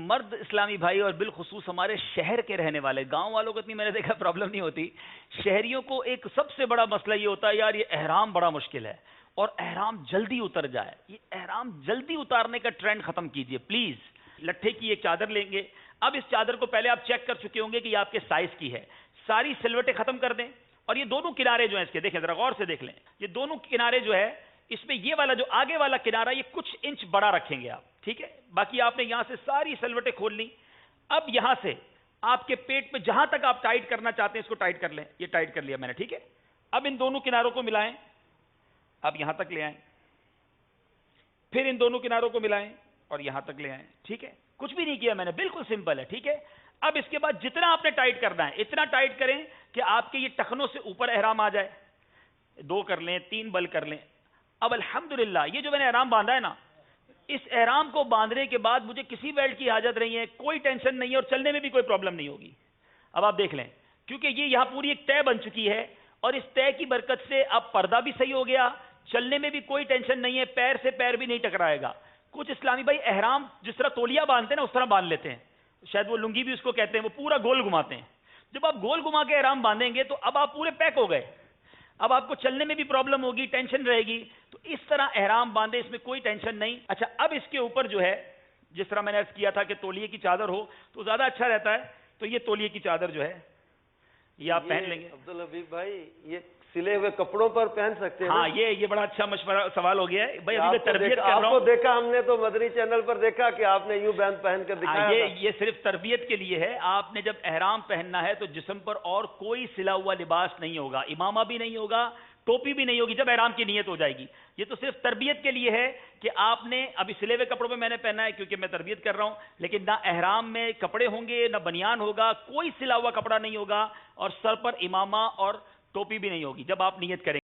مرد اسلامی بھائی اور بالخصوص ہمارے شہر کے رہنے والے، گاؤں والوں کو اتنی میں نے دیکھا پرابلم نہیں ہوتی، شہریوں کو ایک سب سے بڑا مسئلہ یہ ہوتا ہے یار یہ احرام بڑا مشکل ہے اور احرام جلدی اتر جائے. یہ احرام جلدی اتارنے کا ٹرینڈ ختم کیجئے پلیز. لٹھے کی ایک چادر لیں گے. اب اس چادر کو پہلے آپ چیک کر چکے ہوں گے کہ یہ آپ کے سائز کی ہے. ساری سلوٹیں ختم کر دیں اور یہ دونوں کنارے جو ہیں اس کے دیکھیں ذرا غور سے دیکھ لیں. یہ دونوں کنارے جو ہے اس میں یہ والا جو آگے والا کنارہ یہ کچھ انچ بڑا رکھیں گے آپ. ٹھیک ہے، باقی آپ نے یہاں سے ساری سلوٹیں کھول لی. اب یہاں سے آپ کے پیٹ پہ جہاں تک آپ ٹائٹ کرنا چاہتے ہیں اس کو ٹائٹ کر لیں. یہ ٹائٹ کر لیا میں نے. ٹھیک ہے، اب ان دونوں کناروں کو ملائیں. اب یہاں تک لے آئیں، پھر ان دونوں کناروں کو ملائیں اور یہاں تک لے آئیں. ٹھیک ہے، کچھ بھی نہیں کیا میں نے، بالکل سمپل ہے. ٹھیک ہے، اب اس کے بعد جتنا آپ نے ٹائٹ کرنا ہے اتنا ٹائٹ کریں کہ آپ کے یہ ٹخنوں سے اوپر احرام آ جائے. 2 کر لیں، 3 بل کر لیں. اب الحمدللہ یہ جو میں نے احرام باندھا ہے نا، اس احرام کو باندھنے کے بعد مجھے کسی بیلٹ کی حاجت نہیں ہے، کوئی ٹینشن نہیں ہے اور چلنے میں بھی کوئی پرابلم نہیں ہوگی. اب آپ دیکھ لیں کیونکہ یہ یہاں پوری ایک طے بن چکی ہے اور اس طے کی برکت سے اب پردہ بھی صحیح ہو گیا، چلنے میں بھی کوئی ٹینشن نہیں ہے، پیر سے پیر بھی نہیں ٹکرائے گا. کچھ اسلامی بھائی احرام جس طرح تولیہ باندھتے ہیں نا اس طرح باندھ لیتے ہیں، شاید وہ لنگی بھی اس کو کہتے ہیں، وہ پورا گول گھماتے ہیں. جب آپ گول گھما کے احرام باندھیں گے تو اب آپ پورے پیک ہو گئے. اب آپ کو چلنے میں بھی پرابلم ہوگی، ٹینشن رہے گی. تو اس طرح احرام باندھے، اس میں کوئی ٹینشن نہیں. اچھا، اب اس کے اوپر جو ہے جس طرح میں نے عرض کیا تھا کہ تولیے کی چادر ہو تو زیادہ اچھا رہتا ہے. تو یہ تولیے کی چادر جو ہے یہ آپ پہن لیں گے. عبدالحبیب بھائی یہ سلے ہوئے کپڑوں پر پہن سکتے ہیں؟ ہاں، یہ بڑا اچھا مشورہ سوال ہو گیا ہے بھائی. ابھی میں تربیت کر رہا آپ ہوں. کو دیکھا ہم نے تو مدنی چینل پر دیکھا کہ آپ نے یوں بینڈ پہن کر دکھایا. یہ صرف تربیت کے لیے ہے. آپ نے جب احرام پہننا ہے تو جسم پر اور کوئی سلا ہوا لباس نہیں ہوگا، امامہ بھی نہیں ہوگا، ٹوپی بھی نہیں ہوگی جب احرام کی نیت ہو جائے گی. یہ تو صرف تربیت کے لیے ہے کہ آپ نے ابھی سلے ہوئے کپڑوں میں میں نے پہنا ہے کیونکہ میں تربیت کر رہا ہوں، لیکن نہ احرام میں کپڑے ہوں گے نہ بنیان ہوگا، کوئی سلا ہوا کپڑا نہیں ہوگا اور سر پر امامہ اور ٹوپی بھی نہیں ہوگی جب آپ نیت کریں گے.